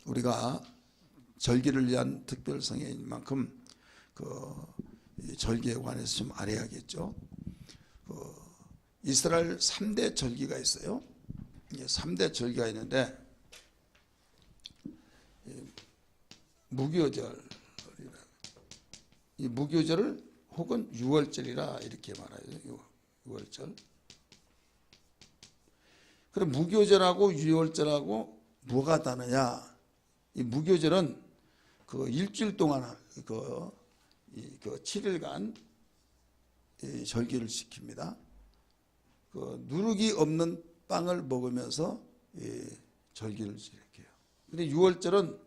우리가 절기를 위한 특별성인 만큼 이 절기에 관해서 좀 알아야겠죠. 이스라엘 3대 절기가 있어요. 3대 절기가 있는데 무교절, 이 무교절을 혹은 유월절이라 이렇게 말해요. 유월절. 그럼 무교절하고 유월절하고 뭐가 다르냐? 이 무교절은 일주일 동안 7일간 이 절기를 지킵니다. 누룩이 없는 빵을 먹으면서 이 절기를 지켜요. 근데 유월절은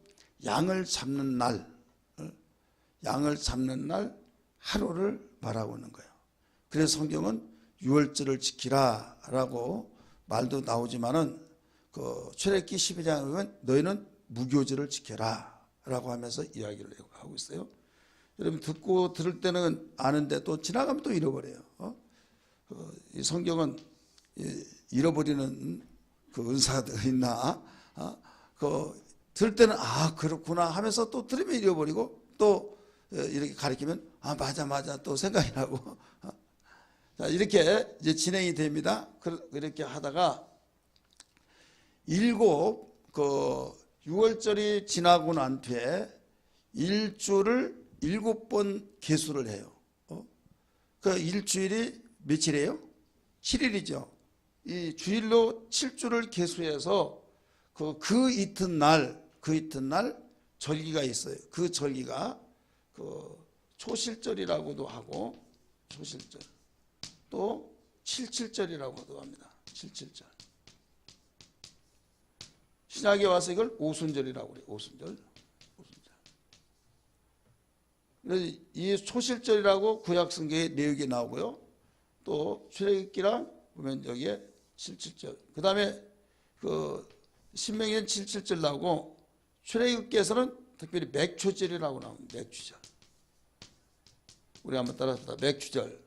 양을 잡는 날 하루를 말하고 있는 거예요. 그래서 성경은 유월절을 지키라라고 말도 나오지만은 출애굽기 12장에 보면 너희는 무교절을 지켜라라고 하면서 이야기를 하고 있어요. 여러분 듣고 들을 때는 아는데 또 지나가면 또 잃어버려요. 이 성경은 잃어버리는 은사도 있나? 들을 때는 그렇구나 하면서 또 들으면 잃어버리고 또 이렇게 가르치면 맞아 또 생각이 나고 자, 이렇게 이제 진행이 됩니다. 그렇게 하다가 6월절이 지나고 난 뒤에 일주를 7번 계수를 해요. 일주일이 며칠이에요? 7일이죠. 이 주일로 7주를 계수해서 그 이튿날 절기가 있어요. 그 절기가 초실절이라고도 하고 초실절 또 77절이라고도 합니다. 77절. 신약에 와서 이걸 오순절이라고 그래요. 오순절. 그래서 이 초실절이라고 구약 성경에 내용이 나오고요. 또 출애굽기랑 보면 여기에 77절. 그 다음에 신명기는 77절 나오고 출애굽기에서는 특별히 맥추절이라고 나옵니다. 맥추절. 우리 한번 따라합시다. 맥추절.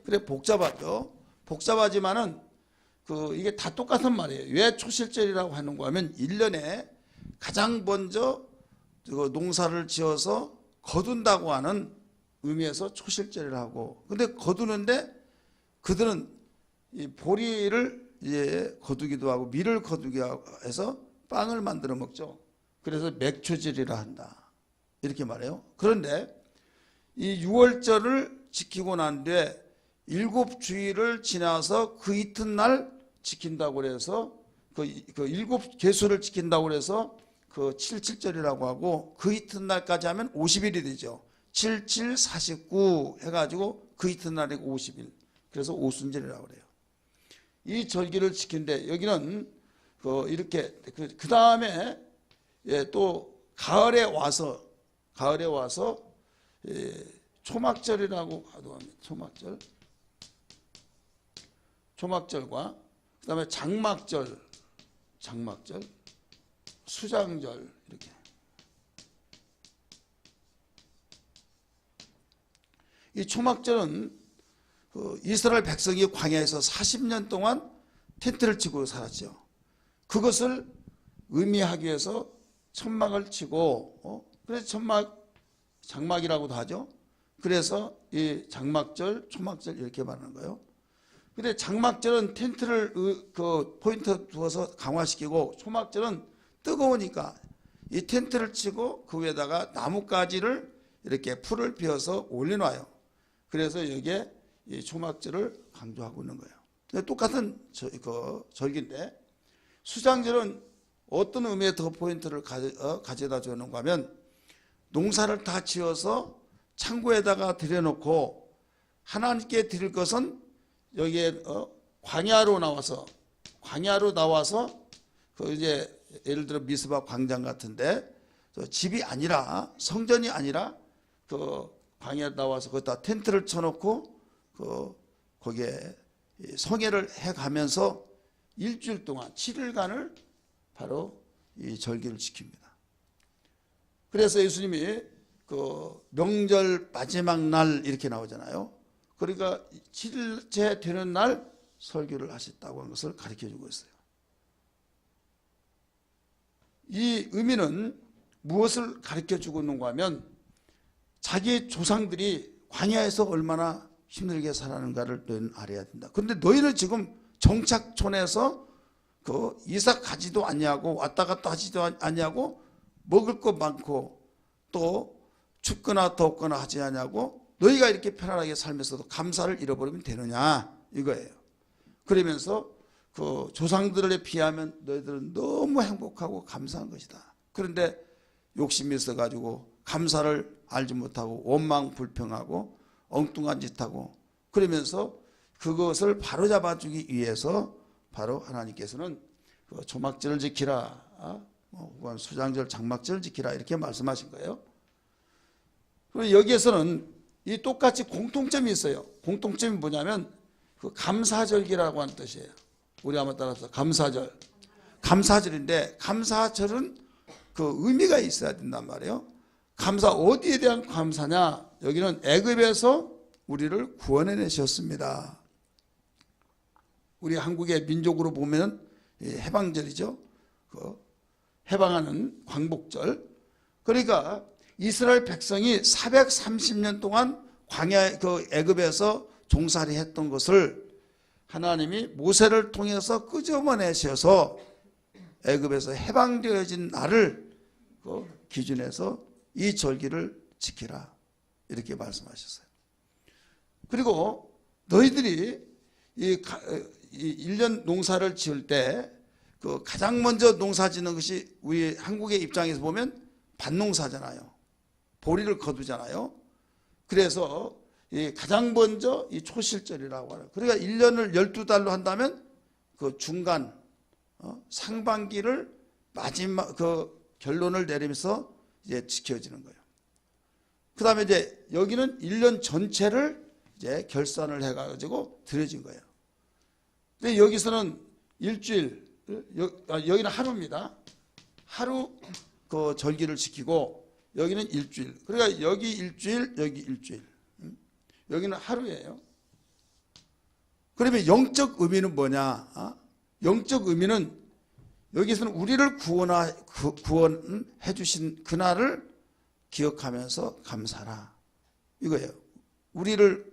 그래 복잡하죠. 복잡하지만은 이게 다 똑같은 말이에요. 왜 초실절이라고 하는가 하면 1년에 가장 먼저 농사를 지어서 거둔다고 하는 의미에서 초실절이라고. 근데 거두는데 그들은 이 보리를 이제 거두기도 하고 밀을 거두기도 해서 빵을 만들어 먹죠. 그래서 맥추절이라 한다. 이렇게 말해요. 그런데 이 6월절을 지키고 난 뒤에 7주일을 지나서 그 이튿날 지킨다고 해서 그 7개수를 지킨다고 해서 77절이라고 하고 그 이튿날까지 하면 50일이 되죠. 77, 49 해가지고 그 이튿날이 50일. 그래서 오순절이라고 그래요. 이 절기를 지키는데 여기는 이렇게 그 다음에 또 가을에 와서 초막절이라고 하도 합니다. 초막절과 그 다음에 장막절, 수장절 이렇게. 이 초막절은 이스라엘 백성이 광야에서 40년 동안 텐트를 치고 살았죠. 그것을 의미하기 위해서 천막을 치고 그래서 장막이라고도 하죠. 그래서 이 장막절, 초막절 이렇게 말하는 거예요. 근데 장막절은 텐트를 포인트 두어서 강화시키고 초막절은 뜨거우니까 이 텐트를 치고 그 위에다가 나뭇가지를 이렇게 풀을 베어서 올려놔요. 그래서 여기에 이 초막절을 강조하고 있는 거예요. 똑같은 절기인데 수장절은 어떤 의미의 더 포인트를 가져다 주는가 하면 농사를 다 지어서 창고에다가 들여놓고 하나님께 드릴 것은 여기에 광야로 나와서 이제 예를 들어 미스바 광장 같은데 집이 아니라 성전이 아니라 광야에 나와서 거기다 텐트를 쳐놓고 거기에 성회를 해가면서 일주일 동안 7일간을 바로 이 절기를 지킵니다. 그래서 예수님이 명절 마지막 날 이렇게 나오잖아요. 그러니까 7일째 되는 날 설교를 하셨다고 하는 것을 가르쳐주고 있어요. 이 의미는 무엇을 가르쳐 주고 있는가 하면 자기 조상들이 광야에서 얼마나 힘들게 살았는가를 너희는 알아야 된다. 그런데 너희는 지금 정착촌에서 그 이사 가지도 않냐고 왔다 갔다 하지도 않냐고 먹을 것 많고 또 춥거나 덥거나 하지 않냐고 너희가 이렇게 편안하게 살면서도 감사를 잃어버리면 되느냐 이거예요. 그러면서 그 조상들에 비하면 너희들은 너무 행복하고 감사한 것이다. 그런데 욕심이 있어가지고 감사를 알지 못하고 원망 불평하고 엉뚱한 짓하고 그러면서 그것을 바로잡아주기 위해서 바로 하나님께서는 그 조막절을 지키라, 혹은 수장절, 장막절을 지키라 이렇게 말씀하신 거예요. 그리고 여기에서는 이 똑같이 공통점이 있어요. 공통점이 뭐냐면 그 감사절기라고 하는 뜻이에요. 우리 한번 따라서 감사절. 감사절인데 감사절은 그 의미가 있어야 된단 말이에요. 감사 어디에 대한 감사냐? 여기는 애굽에서 우리를 구원해 내셨습니다. 우리 한국의 민족으로 보면 해방절이죠. 그 해방하는 광복절. 그러니까 이스라엘 백성이 430년 동안 광야 그 애굽에서 종살이 했던 것을 하나님이 모세를 통해서 끄집어내셔서 애굽에서 해방되어진 날을 그 기준해서 이 절기를 지키라 이렇게 말씀하셨어요. 그리고 너희들이 이 1년 농사를 지을 때 그 가장 먼저 농사 짓는 것이 우리 한국의 입장에서 보면 밭농사잖아요. 보리를 거두잖아요. 그래서 이 가장 먼저 이 초실절이라고 하는. 그러니까 1년을 12달로 한다면 그 중간 상반기를 마지막 그 결론을 내리면서 이제 지켜지는 거예요. 그 다음에 이제 여기는 1년 전체를 이제 결산을 해가지고 드려진 거예요. 근데 여기서는 일주일, 여기는 하루입니다. 하루 그 절기를 지키고 여기는 일주일. 그러니까 여기 일주일, 여기 일주일. 여기는 하루예요. 그러면 영적 의미는 뭐냐? 영적 의미는 여기서는 우리를 구원해 주신 그날을 기억하면서 감사라. 이거예요. 우리를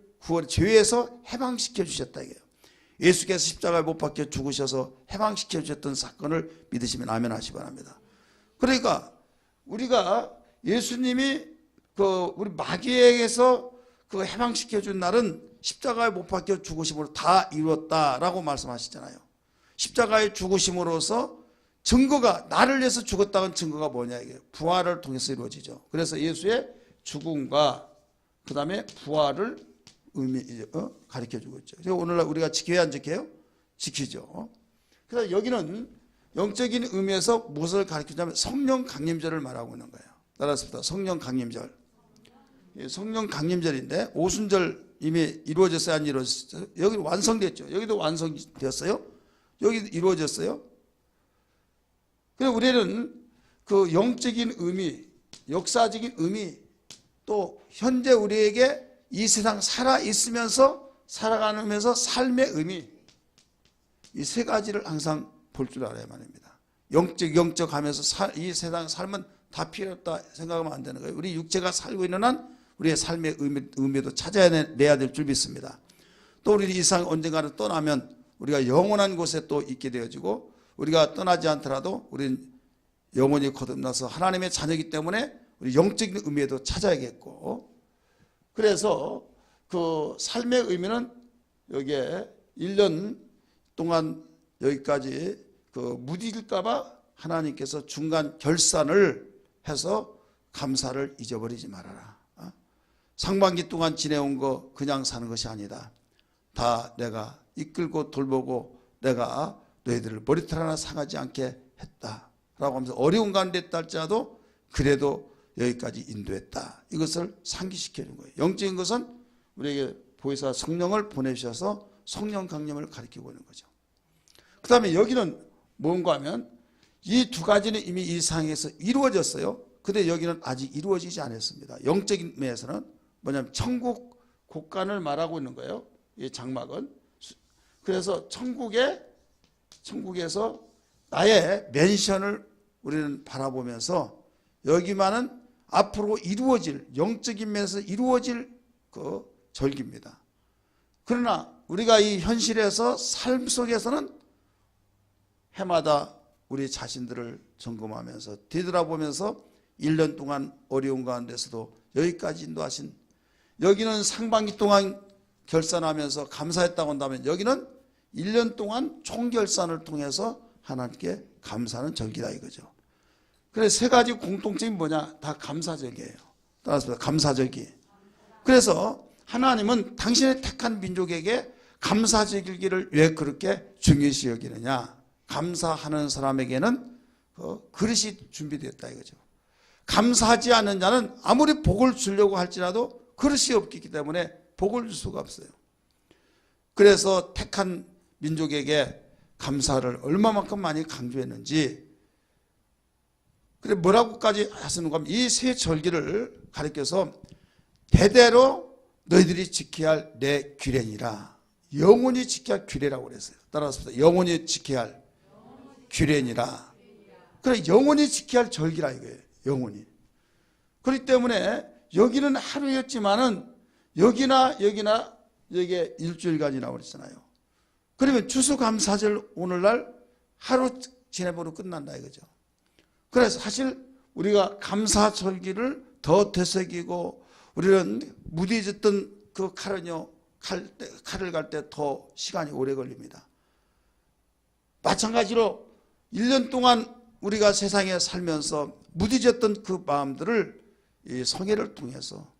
죄에서 해방시켜 주셨다 이게요. 예수께서 십자가에 못 박혀 죽으셔서 해방시켜 주셨던 사건을 믿으시면 아멘 하시 바랍니다. 그러니까 우리가 예수님이 그 우리 마귀에게서 그 해방시켜 준 날은 십자가에 못 박혀 죽으심으로 다 이루었다라고 말씀하시잖아요. 십자가에 죽으심으로써 증거가 나를 위해서 죽었다는 증거가 뭐냐 이게 부활을 통해서 이루어지죠. 그래서 예수의 죽음과 그 다음에 부활을 가르쳐주고 있죠. 그래서 오늘날 우리가 지켜야 안 지켜요? 지키죠. 그래서 여기는 영적인 의미에서 무엇을 가르치냐면 성령 강림절을 말하고 있는 거예요. 따라서 성령 강림절. 성령 강림절인데 오순절 이미 이루어졌어요? 안 이루어졌어요? 여기 완성됐죠. 여기도 완성되었어요? 여기도 이루어졌어요? 그래서 우리는 그 영적인 의미, 역사적인 의미, 또 현재 우리에게 이 세상 살아있으면서 살아가면서 삶의 의미, 이 세 가지를 항상 볼 줄 알아야 말입니다. 영적 하면서 이 세상 삶은 다 필요 없다 생각하면 안 되는 거예요. 우리 육체가 살고 있는 한 우리의 삶의 의미도 찾아내야 될 줄 믿습니다. 또 우리 이 세상 언젠가는 떠나면 우리가 영원한 곳에 또 있게 되어지고 우리가 떠나지 않더라도 우리는 영원히 거듭나서 하나님의 자녀이기 때문에 우리 영적인 의미에도 찾아야겠고 그래서 그 삶의 의미는 여기에 1년 동안 여기까지 그 무딜까봐 하나님께서 중간 결산을 해서 감사를 잊어버리지 말아라. 상반기 동안 지내온 거 그냥 사는 것이 아니다. 다 내가 이끌고 돌보고 내가 너희들을 머리털 하나 상하지 않게 했다라고 하면서 어려운 가운데 있다 할지라도 그래도 여기까지 인도했다. 이것을 상기시켜 준 거예요. 영적인 것은 우리에게 보혜사 성령을 보내주셔서 성령 강림을 가르치고 있는 거죠. 그 다음에 여기는 뭔가 하면 이 두 가지는 이미 이 상에서 이루어졌어요. 근데 여기는 아직 이루어지지 않았습니다. 영적인 면에서는 뭐냐면 천국 곳간을 말하고 있는 거예요. 이 장막은. 그래서 천국에서 나의 맨션을 우리는 바라보면서 여기만은 앞으로 이루어질, 영적인 면에서 이루어질 그 절기입니다. 그러나 우리가 이 현실에서 삶 속에서는 해마다 우리 자신들을 점검하면서 뒤돌아보면서 1년 동안 어려운 가운데서도 여기까지 인도하신, 여기는 상반기 동안 결산하면서 감사했다고 한다면 여기는 1년 동안 총결산을 통해서 하나님께 감사하는 절기다 이거죠. 그래서 세 가지 공통점이 뭐냐? 다 감사절기예요. 따라서 감사절기. 그래서 하나님은 당신의 택한 민족에게 감사절기를 왜 그렇게 중요시 여기느냐? 감사하는 사람에게는 그릇이 준비되었다 이거죠. 감사하지 않는 자는 아무리 복을 주려고 할지라도 그릇이 없기 때문에 복을 줄 수가 없어요. 그래서 택한 민족에게 감사를 얼마만큼 많이 강조했는지, 그래 뭐라고까지 하시는가 하면 이 세 절기를 가리켜서 대대로 너희들이 지켜야 할 내 규례니라, 영원히 지켜야 할 규례라고 그랬어요. 따라서 영원히 지켜야 할 규례니라. 그래 영원히 지켜야 할 절기라 이거예요. 영원히. 그렇기 때문에 여기는 하루였지만은 여기나 여기에 일주일간이라고 그랬잖아요. 그러면 추수감사절 오늘날 하루 지내보면 끝난다 이거죠. 그래서 사실 우리가 감사절기를 더 되새기고 우리는 무디졌던 그 칼을 갈 때 더 시간이 오래 걸립니다. 마찬가지로 1년 동안 우리가 세상에 살면서 무디졌던 그 마음들을 이 성회를 통해서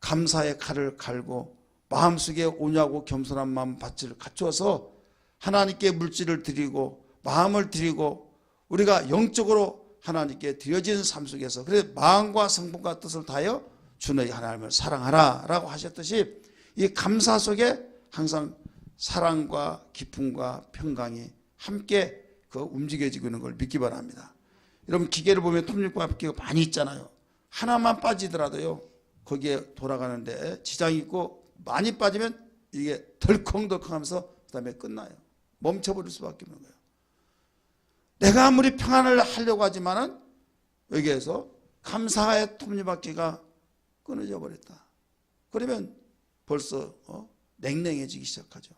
감사의 칼을 갈고 마음속에 온유하고 겸손한 마음 밭을 갖춰서 하나님께 물질을 드리고 마음을 드리고 우리가 영적으로 하나님께 드려진 삶 속에서, 그래서 마음과 성품과 뜻을 다하여 주 너희 하나님을 사랑하라 라고 하셨듯이 이 감사 속에 항상 사랑과 기쁨과 평강이 함께 그 움직여지고 있는 걸 믿기 바랍니다. 여러분 기계를 보면 톱니바퀴가 많이 있잖아요. 하나만 빠지더라도요 거기에 돌아가는데 지장이 있고, 많이 빠지면 이게 덜컹덜컹 하면서 그 다음에 끝나요. 멈춰버릴 수밖에 없는 거예요. 내가 아무리 평안을 하려고 하지만은 여기에서 감사의 톱니바퀴가 끊어져 버렸다. 그러면 벌써 냉랭해지기 시작하죠.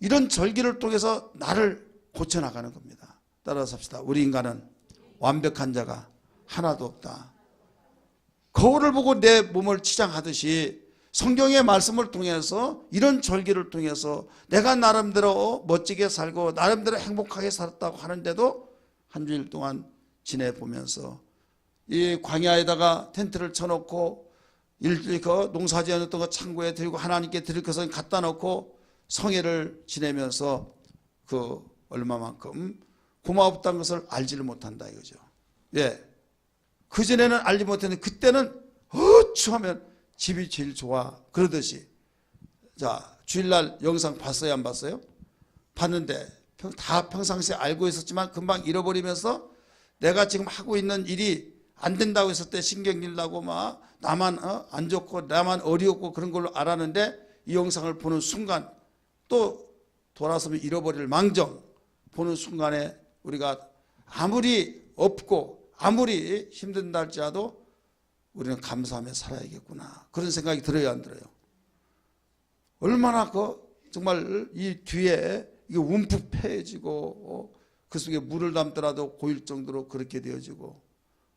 이런 절기를 통해서 나를 고쳐나가는 겁니다. 따라서 합시다. 우리 인간은 완벽한 자가 하나도 없다. 거울을 보고 내 몸을 치장하듯이 성경의 말씀을 통해서 이런 절기를 통해서 내가 나름대로 멋지게 살고 나름대로 행복하게 살았다고 하는데도 한 주일 동안 지내보면서 이 광야에다가 텐트를 쳐놓고 일주일 그 농사지었던 거 창고에 들고 하나님께 드릴 것을 갖다 놓고 성회를 지내면서 그 얼마만큼 고마웠다는 것을 알지를 못한다 이거죠. 예. 그전에는 알지 못했는데 그때는 어쭈하면 집이 제일 좋아 그러듯이. 자, 주일날 영상 봤어요 안 봤어요? 봤는데 다 평상시에 알고 있었지만 금방 잃어버리면서 내가 지금 하고 있는 일이 안 된다고 했을 때 신경질 나고 막 나만 안 좋고 나만 어리웠고 그런 걸로 알았는데 이 영상을 보는 순간 또 돌아서면 잃어버릴 망정, 보는 순간에 우리가 아무리 없고 아무리 힘든다 할지라도 우리는 감사하며 살아야겠구나 그런 생각이 들어요 안 들어요? 얼마나 정말 이 뒤에 이게 움푹 패해지고 그 속에 물을 담더라도 고일 정도로 그렇게 되어지고,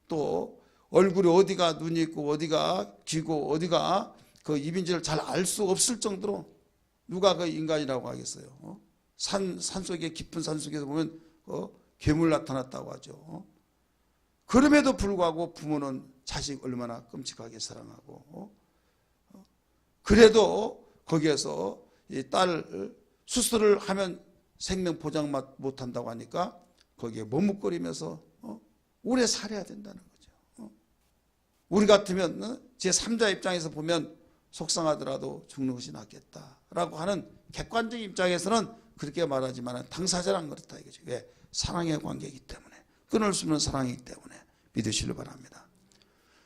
또 얼굴이 어디가 눈이 있고 어디가 귀고 어디가 그 입인지를 잘 알 수 없을 정도로 누가 그 인간이라고 하겠어요? 산속에 깊은 산속에서 보면 괴물 나타났다고 하죠. 그럼에도 불구하고 부모는 자식 얼마나 끔찍하게 사랑하고, 그래도 거기에서 이 딸 수술을 하면 생명 보장 못한다고 하니까 거기에 머뭇거리면서 오래 살아야 된다는 거죠. 우리 같으면 제3자 입장에서 보면 속상하더라도 죽는 것이 낫겠다라고 하는 객관적 입장에서는 그렇게 말하지만 당사자란 그렇다 이거죠. 왜? 사랑의 관계이기 때문에, 끊을 수 없는 사랑이기 때문에 믿으시길 바랍니다.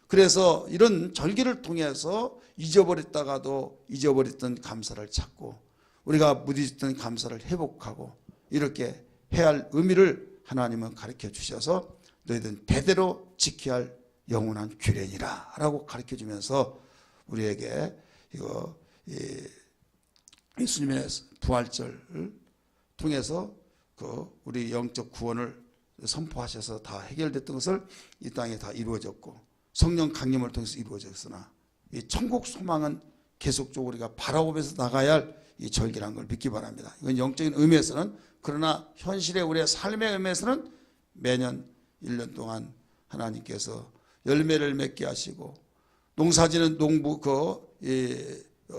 그래서 이런 절기를 통해서 잊어버렸다가도 잊어버렸던 감사를 찾고 우리가 무디졌던 감사를 회복하고 이렇게 해야 할 의미를 하나님은 가르쳐 주셔서 너희들은 대대로 지켜야 할 영원한 규례니라 라고 가르쳐주면서 우리에게 이거 예수님의 부활절을 통해서 그 우리 영적 구원을 선포하셔서 다 해결됐던 것을 이 땅에 다 이루어졌고 성령 강림을 통해서 이루어졌으나 이 천국 소망은 계속적으로 우리가 바라보면서 나가야 할 이 절기라는 걸 믿기 바랍니다. 이건 영적인 의미에서는, 그러나 현실의 우리의 삶의 의미에서는 매년 1년 동안 하나님께서 열매를 맺게 하시고, 농사지는 농부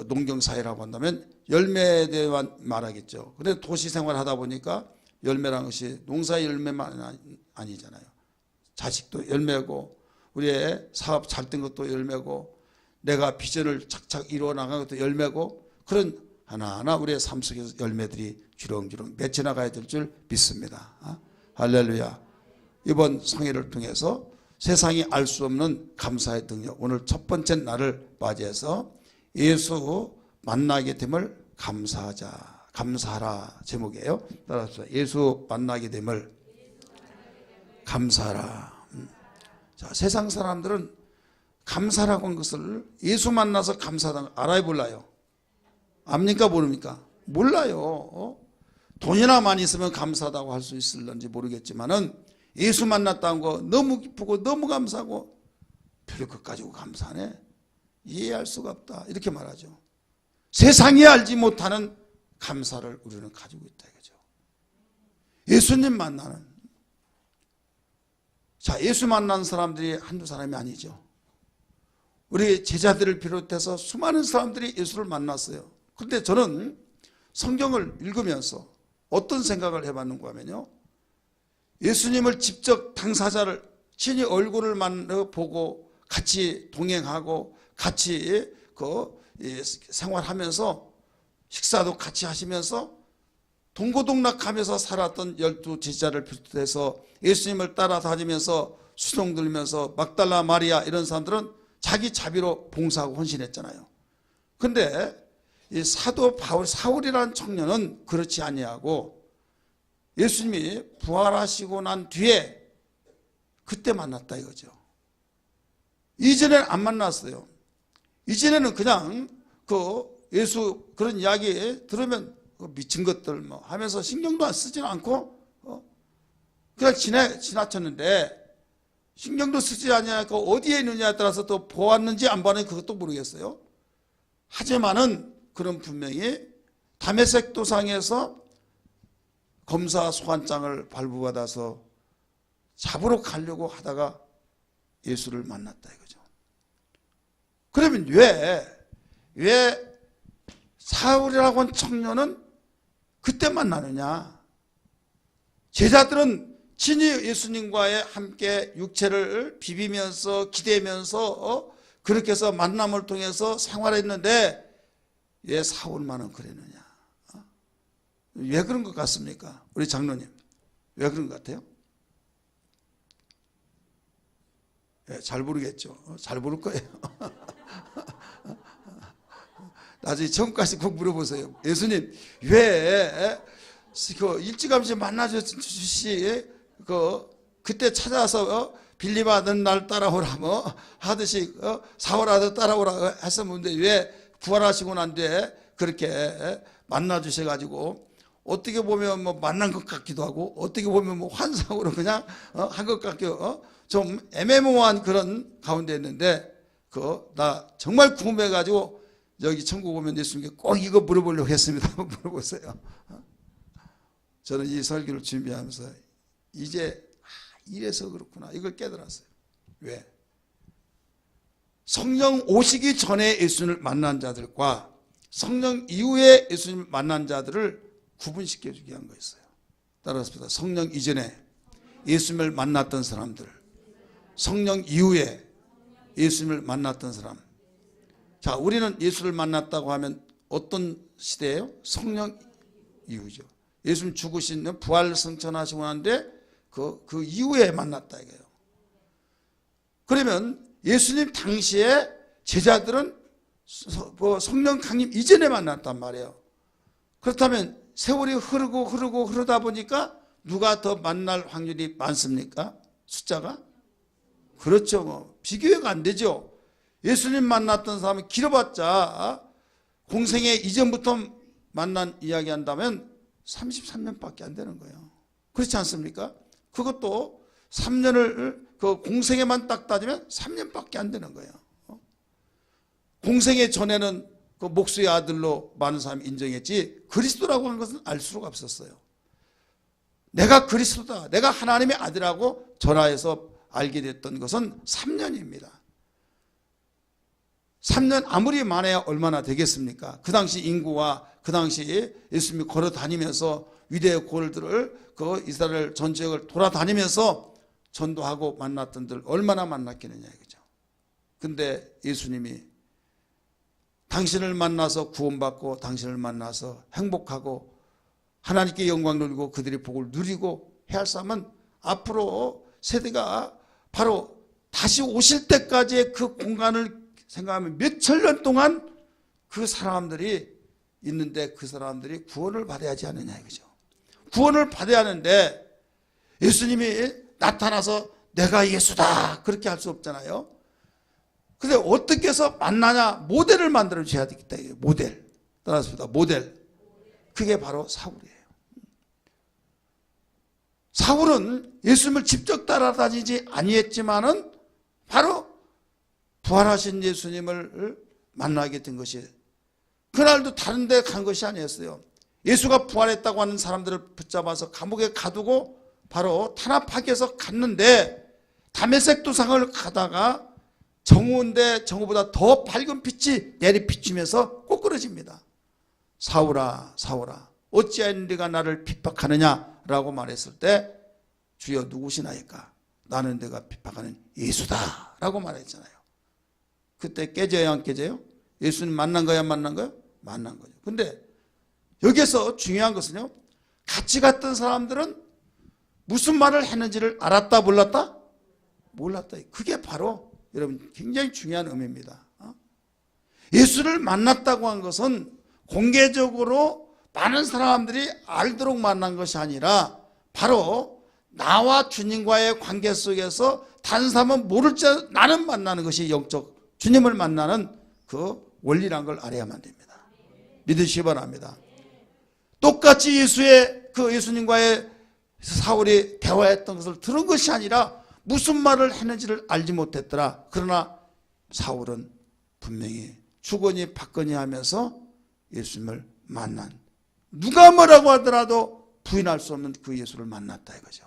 농경사회라고 한다면 열매에 대한 말하겠죠. 그런데 도시 생활을 하다 보니까 열매라는 것이 농사의 열매만 아니잖아요. 자식도 열매고, 우리의 사업 잘 된 것도 열매고, 내가 비전을 착착 이루어 나간 것도 열매고, 그런 하나하나 우리의 삶 속에서 열매들이 주렁주렁 맺혀 나가야 될 줄 믿습니다. 할렐루야. 이번 성회를 통해서 세상이 알 수 없는 감사의 능력, 오늘 첫 번째 날을 맞이해서 예수 만나게 됨을 감사하라 제목이에요. 따라서 예수 만나게 됨을 감사하라. 자, 세상 사람들은 감사라고 하는 것을, 예수 만나서 감사하다는 걸 알아야 몰라요. 압니까 모릅니까? 몰라요. 돈이나 많이 있으면 감사하다고 할 수 있을런지 모르겠지만은 예수 만났다는 거 너무 기쁘고 너무 감사하고, 별로 그것 가지고 감사하네, 이해할 수가 없다, 이렇게 말하죠. 세상이 알지 못하는 감사를 우리는 가지고 있다 이거죠. 예수님 만나는, 자, 예수 만난 사람들이 한두 사람이 아니죠. 우리 제자들을 비롯해서 수많은 사람들이 예수를 만났어요. 그런데 저는 성경을 읽으면서 어떤 생각을 해봤는가 하면요, 예수님을 직접 당사자를 친히 얼굴을 보고 같이 동행하고 같이 생활하면서 식사도 같이 하시면서 동고동락하면서 살았던 12 제자를 비롯해서 예수님을 따라다니면서 수종 들면서 막달라 마리아 이런 사람들은 자기 자비로 봉사하고 헌신했잖아요. 그런데 이 사도 사울이라는 청년은 그렇지 아니하고 예수님이 부활하시고 난 뒤에 그때 만났다 이거죠. 이전에는 안 만났어요. 이전에는 그냥 예수 그런 이야기 들으면 미친 것들 뭐 하면서 신경도 안 쓰지는 않고 그냥 지나쳤는데, 신경도 쓰지 않으니까 어디에 있느냐에 따라서 또 보았는지 안 보았는지 그것도 모르겠어요. 하지만은 그런 분명히 다메섹 도상에서 검사 소환장을 발부받아서 잡으러 가려고 하다가 예수를 만났다 이거죠. 그러면 왜 사울이라고 한 청년은 그때 만나느냐? 제자들은 친히 예수님과의 함께 육체를 비비면서 기대면서 그렇게 해서 만남을 통해서 생활했는데 왜 사울만은 그랬느냐? 왜 그런 것 같습니까? 우리 장로님, 왜 그런 것 같아요? 잘 모르겠죠. 잘 모를 거예요. 나중에 처음까지 꼭 물어보세요. 예수님 왜 일찌감치 만나주시 그때 찾아서 빌립아 넌 날 따라오라 뭐 하듯이 사울아 따라오라 했었는데 왜 부활하시고 난 뒤에 그렇게 만나주셔가지고 어떻게 보면 뭐 만난 것 같기도 하고 어떻게 보면 뭐 환상으로 그냥 한 것 같기도 좀 애매모호한 그런 가운데 있는데 나 정말 궁금해가지고 여기 천국 오면 예수님께 꼭 이거 물어보려고 했습니다. 한번 물어보세요. 저는 이 설교를 준비하면서 이제 이래서 그렇구나 이걸 깨달았어요. 왜? 성령 오시기 전에 예수님을 만난 자들과 성령 이후에 예수님을 만난 자들을 구분시켜 주기 위한 거였어요. 따라서 성령 이전에 예수님을 만났던 사람들, 성령 이후에 예수님을 만났던 사람. 자, 우리는 예수를 만났다고 하면 어떤 시대예요? 성령 이후죠. 예수님 죽으신 부활 승천하시고 나는데 그 이후에 만났다 이거예요. 그러면 예수님 당시에 제자들은 성령 강림 이전에 만났단 말이에요. 그렇다면 세월이 흐르다 보니까 누가 더 만날 확률이 많습니까? 숫자가? 그렇죠. 뭐 비교가 안 되죠. 예수님 만났던 사람은 길어봤자 공생애 이전부터 만난 이야기 한다면 33년밖에 안 되는 거예요. 그렇지 않습니까? 그것도 3년을 그 공생애만 딱 따지면 3년밖에 안 되는 거예요. 공생애 전에는 그 목수의 아들로 많은 사람이 인정했지 그리스도라고 하는 것은 알 수가 없었어요. 내가 그리스도다, 내가 하나님의 아들하고 전하에서 알게 됐던 것은 3년입니다. 3년 아무리 많아야 얼마나 되겠습니까? 그 당시 인구와 그 당시 예수님이 걸어 다니면서 위대의 골들을 그 이스라엘 전 지역을 돌아다니면서 전도하고 만났던 들 얼마나 만났겠느냐 이거죠. 근데 예수님이 당신을 만나서 구원받고 당신을 만나서 행복하고 하나님께 영광 돌리고 그들이 복을 누리고 해야 할 사람은 앞으로 세대가 바로 다시 오실 때까지의 그 공간을 생각하면 몇천 년 동안 그 사람들이 있는데 그 사람들이 구원을 받아야 하지 않느냐 이거죠. 구원을 받아야 하는데 예수님이 나타나서 내가 예수다 그렇게 할 수 없잖아요. 근데 어떻게 해서 만나냐? 모델을 만들어 줘야 되겠다. 모델. 따라서 모델. 그게 바로 사울이에요. 사울은 예수님을 직접 따라다니지 아니했지만은 바로 부활하신 예수님을 만나게 된 것이 그날도 다른 데 간 것이 아니었어요. 예수가 부활했다고 하는 사람들을 붙잡아서 감옥에 가두고 바로 탄압하기 위해서 갔는데 다메섹 도상을 가다가 정오인데 정오보다 더 밝은 빛이 내리비추면서 꼬꾸러집니다. 사울아 사울아 어찌하여 네가 나를 핍박하느냐라고 말했을 때 주여 누구시나이까? 나는 내가 핍박하는 예수다 라고 말했잖아요. 그때 깨져야 안 깨져요? 예수님 만난 거야 만난 거야? 만난 거죠. 근데 여기서 중요한 것은요, 같이 갔던 사람들은 무슨 말을 했는지를 알았다 몰랐다? 몰랐다. 그게 바로 여러분 굉장히 중요한 의미입니다. 예수를 만났다고 한 것은 공개적으로 많은 사람들이 알도록 만난 것이 아니라 바로 나와 주님과의 관계 속에서 다른 사람은 모를 줄 나는 만나는 것이 영적 주님을 만나는 그 원리란 걸 알아야만 됩니다. 믿으시기 바랍니다. 똑같이 예수님과의 사울이 대화했던 것을 들은 것이 아니라 무슨 말을 했는지를 알지 못했더라. 그러나 사울은 분명히 주거니 받거니 하면서 예수님을 만난, 누가 뭐라고 하더라도 부인할 수 없는 그 예수를 만났다 이거죠.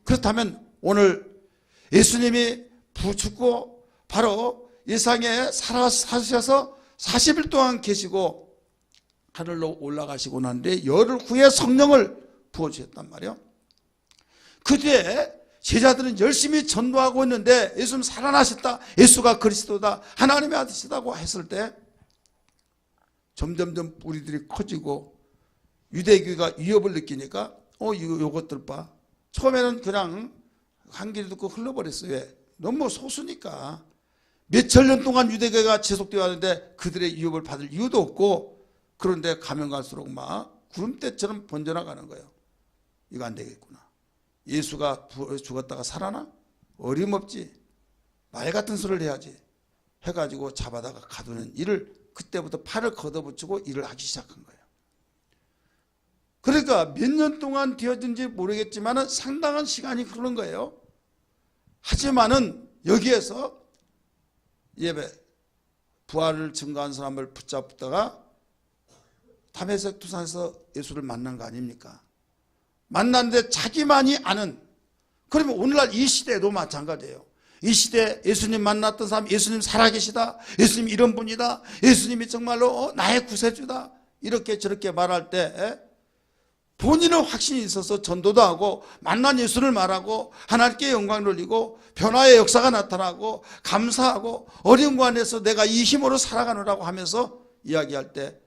그렇다면 오늘 예수님이 죽고 바로 이 세상에 사셔서 40일 동안 계시고 하늘로 올라가시고 난 뒤에 열흘 후에 성령을 부어주셨단 말이에요. 그 뒤에 제자들은 열심히 전도하고 있는데 예수님 살아나셨다, 예수가 그리스도다, 하나님의 아들이시다고 했을 때 점점점 뿌리들이 커지고 유대교가 위협을 느끼니까 요것들 봐. 처음에는 그냥 한 길 듣고 흘러버렸어요. 왜? 너무 소수니까. 몇천 년 동안 유대교가 지속되어 왔는데 그들의 위협을 받을 이유도 없고, 그런데 가면 갈수록 막 구름대처럼 번져나가는 거예요. 이거 안 되겠구나. 예수가 죽었다가 살아나? 어림없지. 말 같은 소리를 해야지. 해가지고 잡아다가 가두는 일을 그때부터 팔을 걷어붙이고 일을 하기 시작한 거예요. 그러니까 몇 년 동안 되어진지 모르겠지만 상당한 시간이 흐른 거예요. 하지만은 여기에서 예배 부활을 증거한 사람을 붙잡다가 다메섹 투산에서 예수를 만난 거 아닙니까? 만났는데 자기만이 아는, 그러면 오늘날 이 시대도 마찬가지예요. 이 시대 예수님 만났던 사람, 예수님 살아계시다, 예수님 이런 분이다, 예수님이 정말로 나의 구세주다, 이렇게 저렇게 말할 때 본인은 확신이 있어서 전도도 하고 만난 예수를 말하고 하나님께 영광 돌리고 변화의 역사가 나타나고 감사하고 어려운 거 안에서 내가 이 힘으로 살아가느라고 하면서 이야기할 때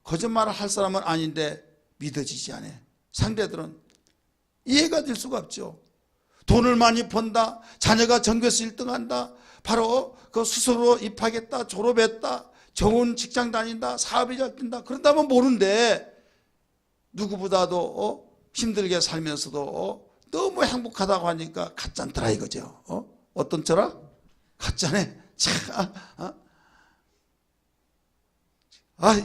거짓말을 할 사람은 아닌데 믿어지지 않아요. 상대들은 이해가 될 수가 없죠. 돈을 많이 번다, 자녀가 전교에서 1등한다, 바로 그 스스로 입학했다, 졸업했다, 좋은 직장 다닌다, 사업이 잘 된다, 그런다면 모르는데 누구보다도 힘들게 살면서도 너무 행복하다고 하니까 가짠더라 이거죠. 어떤 철학? 가짜네.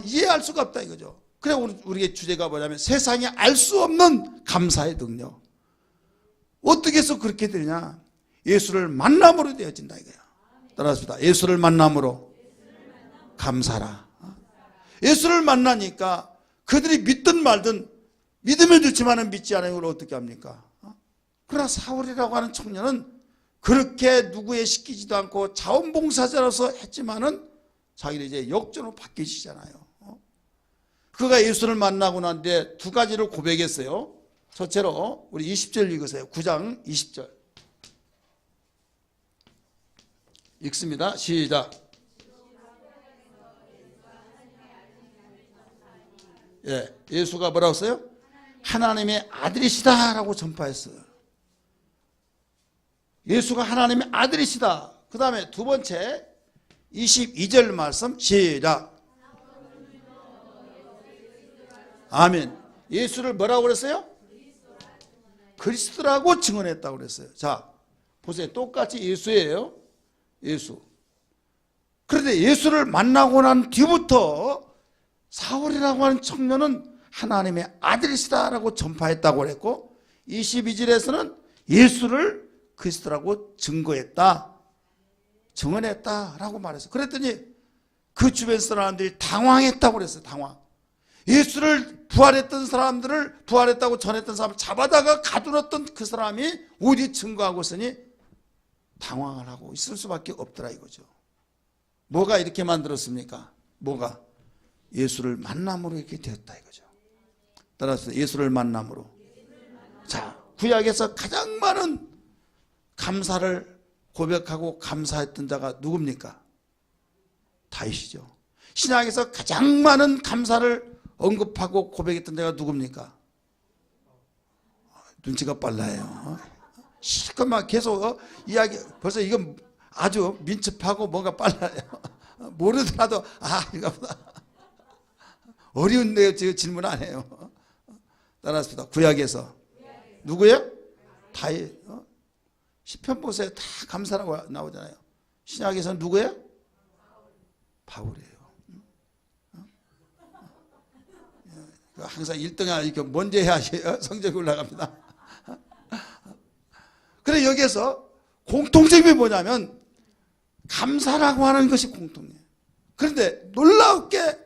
이해할 수가 없다 이거죠. 그래 우리의 주제가 뭐냐면 세상에 알 수 없는 감사의 능력. 어떻게 해서 그렇게 되냐? 예수를 만남으로 되어진다 이거야. 따라합시다. 예수를 만남으로 감사라. 예수를 만나니까 그들이 믿든 말든 믿으면 좋지만 믿지 않으면 이걸 어떻게 합니까? 그러나 사울이라고 하는 청년은 그렇게 누구에 시키지도 않고 자원봉사자로서 했지만은 자기는 이제 역전으로 바뀌시잖아요. 그가 예수를 만나고 난 뒤에 두 가지를 고백했어요. 첫째로 우리 20절 읽으세요. 9장 20절 읽습니다. 시작. 예수가 뭐라고 했어요? 하나님의 아들이시다 라고 전파했어요. 예수가 하나님의 아들이시다. 그 다음에 두 번째 22절 말씀 시작. 아멘. 예수를 뭐라고 그랬어요? 그리스도라고 증언했다고 그랬어요. 자, 보세요. 똑같이 예수예요. 예수. 그런데 예수를 만나고 난 뒤부터 사울이라고 하는 청년은 하나님의 아들이시다라고 전파했다고 그랬고 22절에서는 예수를 그리스도라고 증거했다. 증언했다라고 말했어요. 그랬더니 그 주변 사람들이 당황했다고 그랬어요. 당황. 예수를 부활했던 사람들을 부활했다고 전했던 사람을 잡아다가 가두었던 그 사람이 어디 증거하고 있으니 당황을 하고 있을 수밖에 없더라 이거죠. 뭐가 이렇게 만들었습니까? 뭐가? 예수를 만남으로 이렇게 되었다 이거죠. 따라서 예수를 만남으로. 자, 구약에서 가장 많은 감사를 고백하고 감사했던 자가 누굽니까? 다윗이죠. 신약에서 가장 많은 감사를 언급하고 고백했던 자가 누굽니까? 눈치가 빨라요. 실컷만 계속 이야기, 벌써 이건 아주 민첩하고 뭔가 빨라요. 모르더라도 이거보다 어려운데요. 제가 질문 안 해요. 따라합시다. 구약에서 누구예요? 다윗. 시편 보세요. 다 감사라고 나오잖아요. 신약에서는 누구예요? 바울이에요. 항상 1등 이렇게 먼저 해야지 성적이 올라갑니다. 그래 여기에서 공통점이 뭐냐면 감사라고 하는 것이 공통이에요. 그런데 놀랍게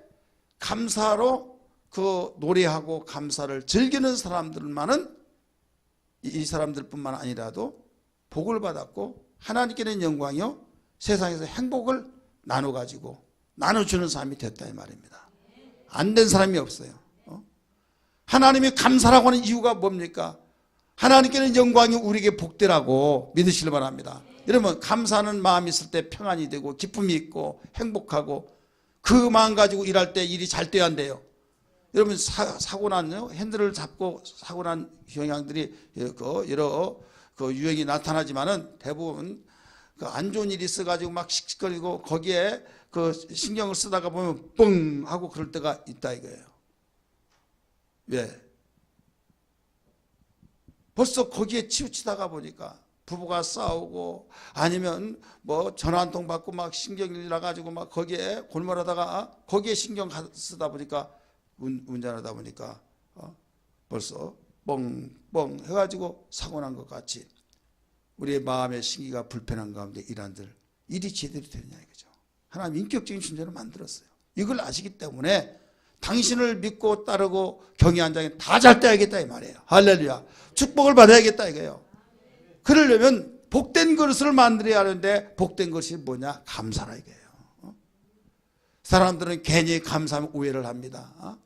감사로 그 노래하고 감사를 즐기는 사람들만은 이 사람들뿐만 아니라도 복을 받았고 하나님께는 영광이요 세상에서 행복을 나눠가지고 나눠주는 사람이 됐다 이 말입니다. 안 된 사람이 없어요. 하나님이 감사라고 하는 이유가 뭡니까? 하나님께는 영광이 우리에게 복되라고 믿으시길 바랍니다. 여러분 감사하는 마음이 있을 때 평안이 되고 기쁨이 있고 행복하고 그 마음 가지고 일할 때 일이 잘 돼야 한대요. 여러분 사고 난요 핸들을 잡고 사고 난 경향들이 여러 그 유행이 나타나지만은 대부분 그 안 좋은 일이 있어가지고 막 씩씩거리고 거기에 그 신경을 쓰다가 보면 뻥 하고 그럴 때가 있다 이거예요. 왜? 벌써 거기에 치우치다가 보니까 부부가 싸우고 아니면 뭐 전화 한 통 받고 막 신경이 나가지고 막 거기에 골몰하다가 거기에 신경 쓰다 보니까 운전하다 보니까 벌써 뻥뻥 해가지고 사고 난 것 같이 우리의 마음의 신기가 불편한 가운데 일이 제대로 되느냐 이거죠. 하나님 인격적인 존재로 만들었어요. 이걸 아시기 때문에 당신을 믿고 따르고 경외한 자에게 다 잘 돼야겠다 이 말이에요. 할렐루야. 축복을 받아야겠다 이거예요. 그러려면 복된 그릇을 만들어야 하는데 복된 것이 뭐냐? 감사라 이거예요. 사람들은 괜히 감사하면 오해를 합니다.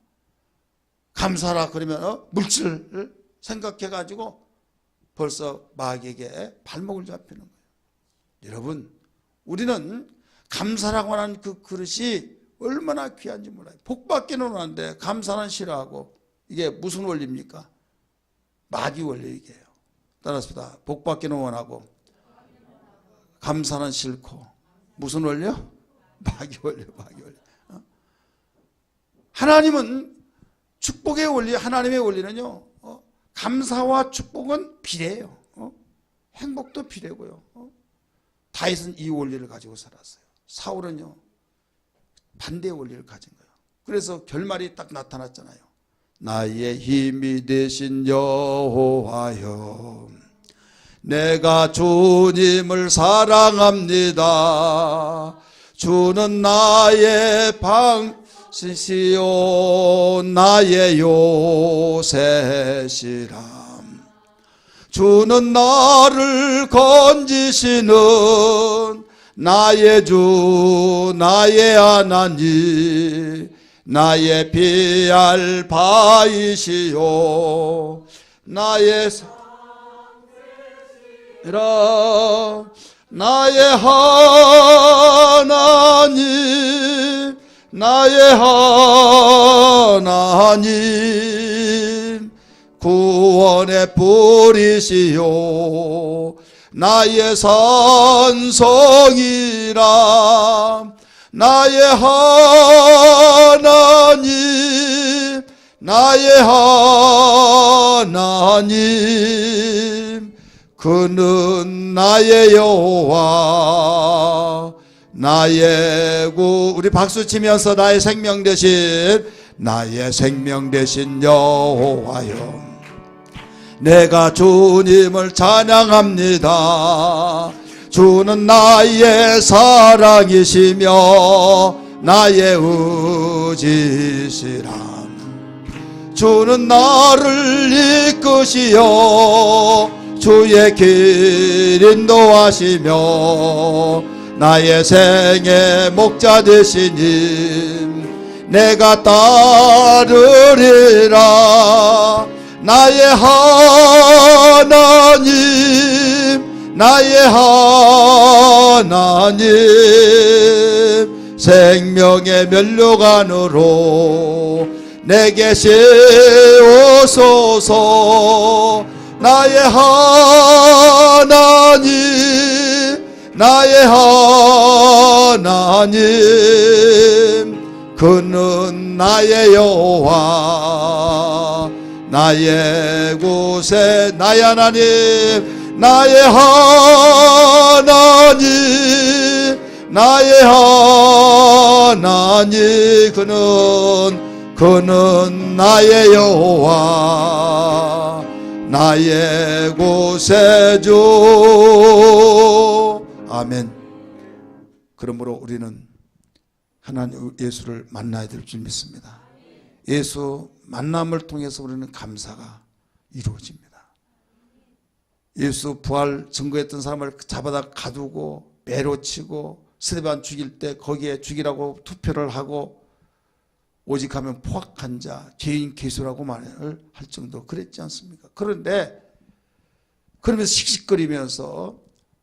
감사라 그러면 물질을 생각해가지고 벌써 마귀에게 발목을 잡히는 거예요. 여러분 우리는 감사라고 하는 그 그릇이 얼마나 귀한지 몰라요. 복받기는 원하는데 감사는 싫어하고 이게 무슨 원리입니까? 마귀 원리 이게요. 따라서 복받기는 원하고 감사는 싫고 무슨 원리요? 마귀 원리. 하나님은 축복의 원리, 하나님의 원리는요 감사와 축복은 비례해요. 행복도 비례고요. 다윗은 이 원리를 가지고 살았어요. 사울은요 반대의 원리를 가진 거예요. 그래서 결말이 딱 나타났잖아요. 나의 힘이 되신 여호와여, 내가 주님을 사랑합니다. 주는 나의 방시시요 나의 요새시라. 주는 나를 건지시는 나의 주 나의 하나님, 나의 피할 바이시요 나의 사랑이라. 나의 하나님, 나의 하나님, 구원의 뿌리시요 나의 산성이라. 나의 하나님, 나의 하나님, 그는 나의 여호와, 나의 구. 우리 박수 치면서 나의 생명 되신, 나의 생명 되신 여호와여, 내가 주님을 찬양합니다. 주는 나의 사랑이시며 나의 의지시라. 주는 나를 이끄시어 주의 길 인도하시며 나의 생의 목자 되시니 내가 따르리라. 나의 하나님, 나의 하나님, 생명의 면류관으로 내게 세우소서. 나의 하나님, 나의 하나님, 그는 나의 여호와, 나의 곳에 나의 하나님, 나의 하나님, 나의 하나님, 그는 나의 여호와, 나의 곳에 주. 아멘. 그러므로 우리는 하나님 예수를 만나야 될 줄 믿습니다. 예수 만남을 통해서 우리는 감사가 이루어집니다. 예수 부활 증거했던 사람을 잡아다 가두고 매로 치고 스데반 죽일 때 거기에 죽이라고 투표를 하고 오직 하면 포악한 자, 죄인 개수라고 말을 할 정도 그랬지 않습니까? 그런데 그러면서 씩씩거리면서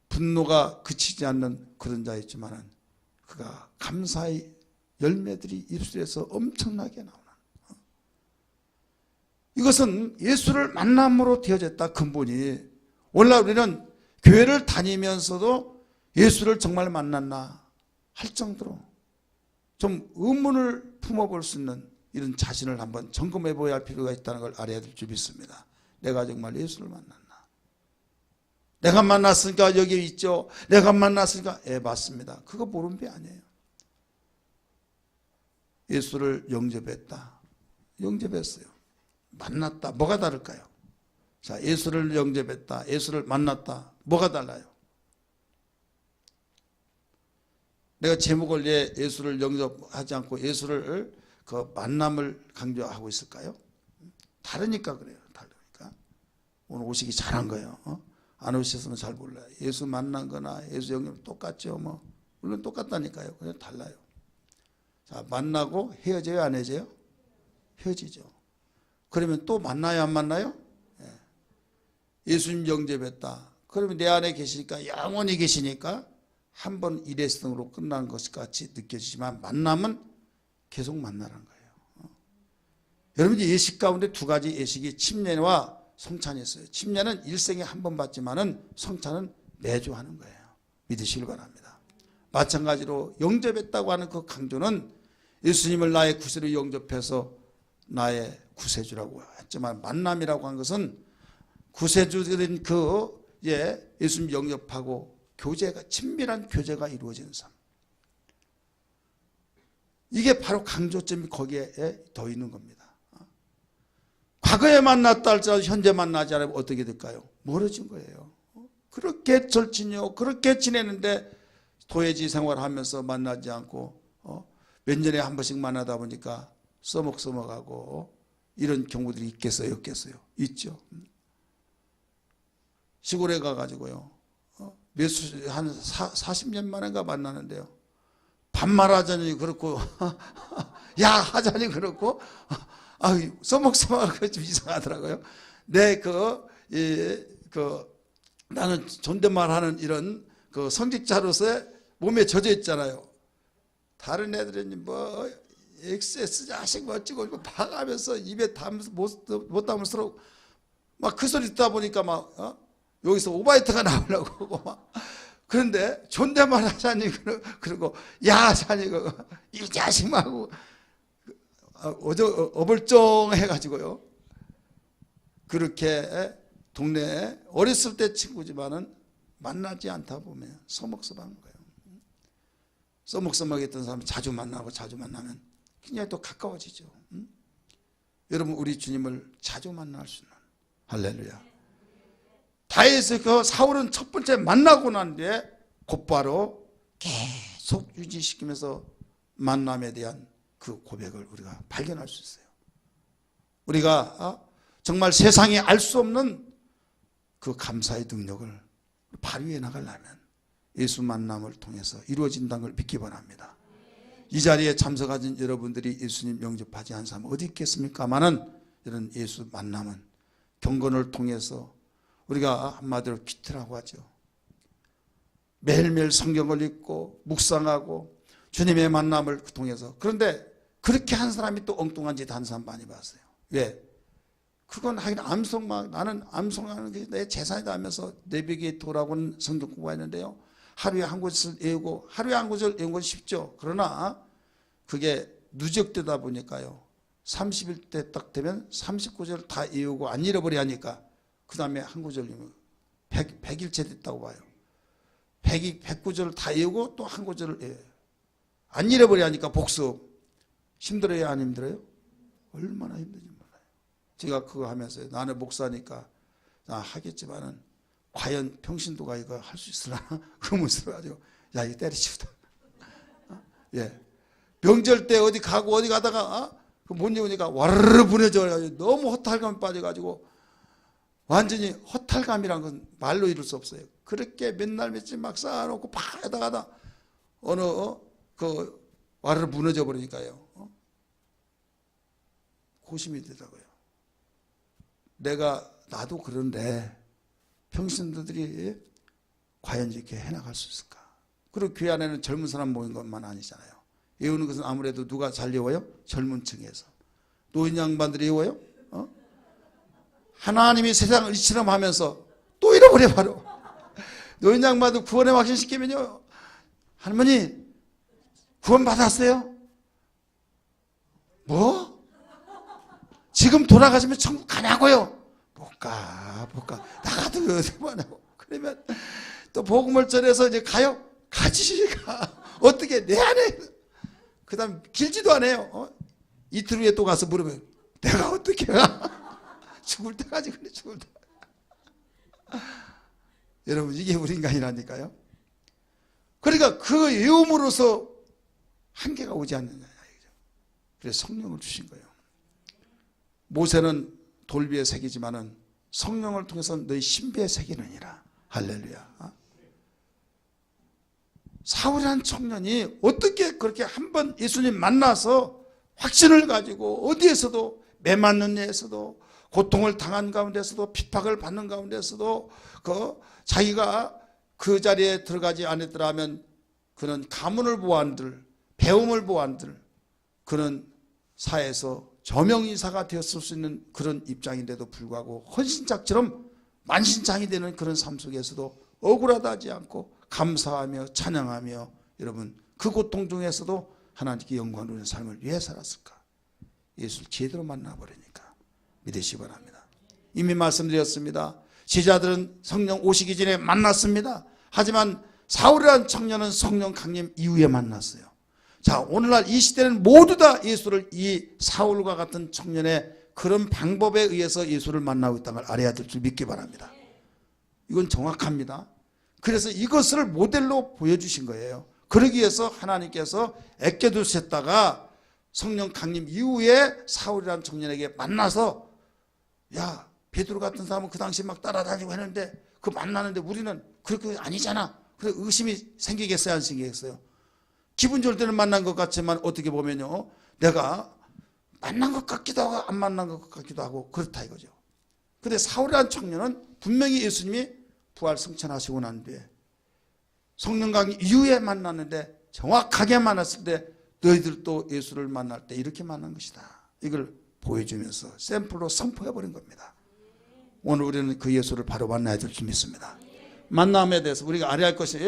분노가 그치지 않는 그런 자였지만 그가 감사의 열매들이 입술에서 엄청나게 나오는, 이것은 예수를 만남으로 되어졌다. 근본이. 오늘날 우리는 교회를 다니면서도 예수를 정말 만났나 할 정도로 좀 의문을 품어볼 수 있는 이런 자신을 한번 점검해 보아야 할 필요가 있다는 걸 알아야 될 줄 믿습니다. 내가 정말 예수를 만났나? 내가 만났으니까 여기 있죠. 내가 만났으니까 맞습니다. 그거 모르는 게 아니에요. 예수를 영접했다. 영접했어요. 만났다. 뭐가 다를까요? 자, 예수를 영접했다. 예수를 만났다. 뭐가 달라요? 내가 제목을 예수를 영접하지 않고 예수를 그 만남을 강조하고 있을까요? 다르니까 그래요. 다르니까. 오늘 오시기 잘한 거예요. 안 오셨으면 잘 몰라요. 예수 만난 거나 예수 영접 똑같죠. 뭐 물론 똑같다니까요. 그냥 달라요. 자, 만나고 헤어져요, 안 헤어져요? 헤어지죠. 그러면 또 만나요, 안 만나요? 예수님 영접했다. 그러면 내 안에 계시니까, 영원히 계시니까 한 번 일회성으로 끝난 것 같이 느껴지지만 만남은 계속 만나는 거예요. 여러분, 예식 가운데 두 가지 예식이 침례와 성찬이 있어요. 침례는 일생에 한 번 받지만은 성찬은 매주 하는 거예요. 믿으시길 바랍니다. 마찬가지로 영접했다고 하는 그 강조는 예수님을 나의 구세로 영접해서 나의 구세주라고 했지만, 만남이라고 한 것은 구세주들은 예수님 영접하고 교제가, 친밀한 교제가 이루어지는 삶. 이게 바로 강조점이 거기에 더 있는 겁니다. 과거에 만났다 할지라도 현재 만나지 않으면 어떻게 될까요? 멀어진 거예요. 그렇게 절친이요, 그렇게 지내는데 도회지 생활하면서 만나지 않고 몇 년에 한 번씩 만나다 보니까 써먹써먹하고 이런 경우들이 있겠어요, 없겠어요? 있죠. 시골에 가가지고요, 한 40년 만인가 만나는데요, 반말하자니 그렇고 야 하자니 그렇고 써먹써먹하고 좀 이상하더라고요. 나는 존댓말하는 이런 성직자로서의 몸에 젖어 있잖아요. 다른 애들은 뭐 XS 자식 멋지고 봐가면서 입에 담으면서 못 담을수록 막 그 소리 듣다 보니까 막 여기서 오바이트가 나오려고 하고 막. 그런데 존댓말 하자니 그러고 야 하자니 이 자식하고 어불쩡 해가지고요. 그렇게 동네에 어렸을 때 친구지만은 만나지 않다 보면 서먹서먹한 거예요. 써먹써먹했던 사람은 자주 만나고 자주 만나면 굉장히 또 가까워지죠. 여러분, 우리 주님을 자주 만날 수 있는, 할렐루야. 다윗의 사울은 첫 번째 만나고 난 뒤에 곧바로 계속 유지시키면서 만남에 대한 그 고백을 우리가 발견할 수 있어요. 우리가 정말 세상에 알 수 없는 그 감사의 능력을 발휘해 나가려면 예수 만남을 통해서 이루어진다는 걸 믿기 바랍니다. 이 자리에 참석하신 여러분들이 예수님 영접하지 않은 사람 어디 있겠습니까마는 이런 예수 만남은 경건을 통해서 우리가 한마디로 퀴트라고 하죠. 매일매일 성경을 읽고 묵상하고 주님의 만남을 통해서. 그런데 그렇게 한 사람이 또 엉뚱한 짓 한 사람 많이 봤어요. 왜? 그건 하긴 나는 암송하는 게 내 재산이다 하면서 내비게이터라고는 성경 공부했는데요, 하루에 한 구절 외우고, 하루에 한 구절 외우는 건 쉽죠. 그러나 그게 누적되다 보니까요, 30일 때 딱 되면 39절 다 외우고 안 잃어버려 하니까 그 다음에 한 구절 외우면 100일째 됐다고 봐요. 109절을 다 외우고 또 한 구절을 외워요. 안 잃어버려 하니까 복습. 힘들어요, 안 힘들어요? 얼마나 힘든지 몰라요. 제가 그거 하면서 나는 목사니까 나 하겠지만은 과연 평신도가 이거 할 수 있으려나 의문스러워가지고 야, 이거 때려치우다. 예. 명절 때 어디 가고 어디 가다가 못 입으니까 와르르 분해져가지고 너무 허탈감에 빠져가지고 완전히 허탈감이란 건 말로 이룰 수 없어요. 그렇게 맨날 며칠 막 쌓아놓고 파에다가 어느 와르르 무너져 버리니까요, 고심이 되더라고요. 나도 그런데 평신도들이 과연 이렇게 해나갈 수 있을까? 그리고 교회 안에는 젊은 사람 모인 것만 아니잖아요. 외우는 것은 아무래도 누가 잘 외워요? 젊은 층에서. 노인 양반들이 외워요? 하나님이 세상을 이처럼 하면서 또 잃어버려 바로. 노인 양반도 구원에 확신시키면요, 할머니 구원 받았어요? 뭐? 지금 돌아가시면 천국 가냐고요? 못 가. 나가도 그만하고. 그러면 또 복음을 전해서 이제 가요? 가지. 어떻게 내 안에. 그 다음 길지도 않아요. 이틀 후에 또 가서 물으면 내가 어떻게 가? 죽을 때까지 그래, 죽을 때. 여러분, 이게 우리 인간이라니까요. 그러니까 그 외움으로서 한계가 오지 않느냐. 그래서 성령을 주신 거예요. 모세는 돌비에 새기지만은 성령을 통해서 너희 신비에 새기느니라. 할렐루야. 사울이라는 청년이 어떻게 그렇게 한번 예수님 만나서 확신을 가지고 어디에서도 매맞는 데에서도 고통을 당한 가운데서도 핍박을 받는 가운데서도 자기가 그 자리에 들어가지 않았더라면 그는 가문을 보안들, 배움을 보안들, 그는 사회에서 저명인사가 되었을 수 있는 그런 입장인데도 불구하고 헌신짝처럼 만신창이 되는 그런 삶 속에서도 억울하다지 않고 감사하며 찬양하며, 여러분, 그 고통 중에서도 하나님께 영광을 누리는 삶을 왜 살았을까? 예수를 제대로 만나버리니까. 믿으시기 바랍니다. 이미 말씀드렸습니다. 제자들은 성령 오시기 전에 만났습니다. 하지만 사울이라는 청년은 성령 강림 이후에 만났어요. 자, 오늘날 이 시대는 모두 다 예수를 이 사울과 같은 청년의 그런 방법에 의해서 예수를 만나고 있다는 걸 알아야 될 줄 믿기 바랍니다. 이건 정확합니다. 그래서 이것을 모델로 보여주신 거예요. 그러기 위해서 하나님께서 애껴두셨다가 성령 강림 이후에 사울이라는 청년에게 만나서, 야, 베드로 같은 사람은 그 당시 막 따라다니고 했는데 그 만나는데 우리는 그렇게 아니잖아. 그래 의심이 생기겠어요, 안 생기겠어요? 기분 좋을 때는 만난 것 같지만 어떻게 보면요, 내가 만난 것 같기도 하고 안 만난 것 같기도 하고 그렇다 이거죠. 근데 사울이라는 청년은 분명히 예수님이 부활 승천하시고 난 뒤에 성령 강림 이후에 만났는데, 정확하게 만났을 때 너희들도 예수를 만날 때 이렇게 만난 것이다, 이걸 보여주면서 샘플로 선포해버린 겁니다. 오늘 우리는 그 예수를 바로 만나야 될 줄 믿습니다. 만남에 대해서 우리가 알아야 할 것이,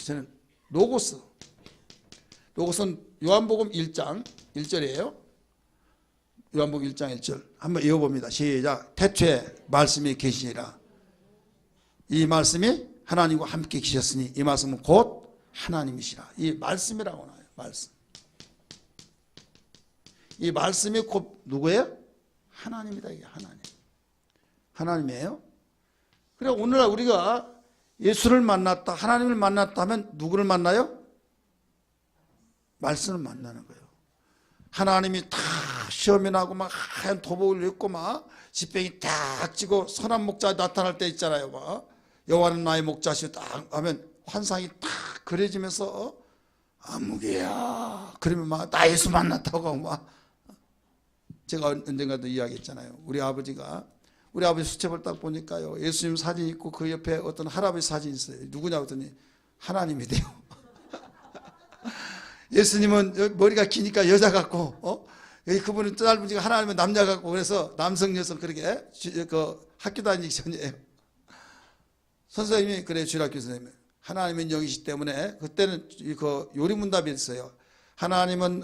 저는 로고스. 로고스는 요한복음 1장 1절이에요. 요한복음 1장 1절 한번 읽어봅니다. 시작. 태초에 말씀이 계시니라. 이 말씀이 하나님과 함께 계셨으니 이 말씀은 곧 하나님이시라. 이 말씀이라고 나와요. 말씀. 이 말씀이 곧 누구예요? 하나님이다. 이게 하나님. 하나님이에요. 그래 오늘날 우리가 예수를 만났다, 하나님을 만났다 하면 누구를 만나요? 말씀을 만나는 거예요. 하나님이 다 시험이 나고 막 하얀 도복을 입고 막 지팡이 딱 쥐고 선한 목자 나타날 때 있잖아요. 막 여호와는 나의 목자시오 딱 하면 환상이 딱 그려지면서 암흑이야. 그러면 막 나 예수 만났다고 하고 막. 제가 언젠가도 이야기했잖아요. 우리 아버지 수첩을 딱 보니까요, 예수님 사진 있고 그 옆에 어떤 할아버지 사진 있어요. 누구냐고 했더니 하나님이 돼요. 예수님은 머리가 기니까 여자 같고, 그분은 짧으니까 하나님은 남자 같고, 그래서 남성 여성 그렇게 그 학교 다니기 전이에요. 선생님이 그래, 주일학교 선생님이 하나님은 영이시 때문에 그때는 그 요리문답이 있어요. 하나님은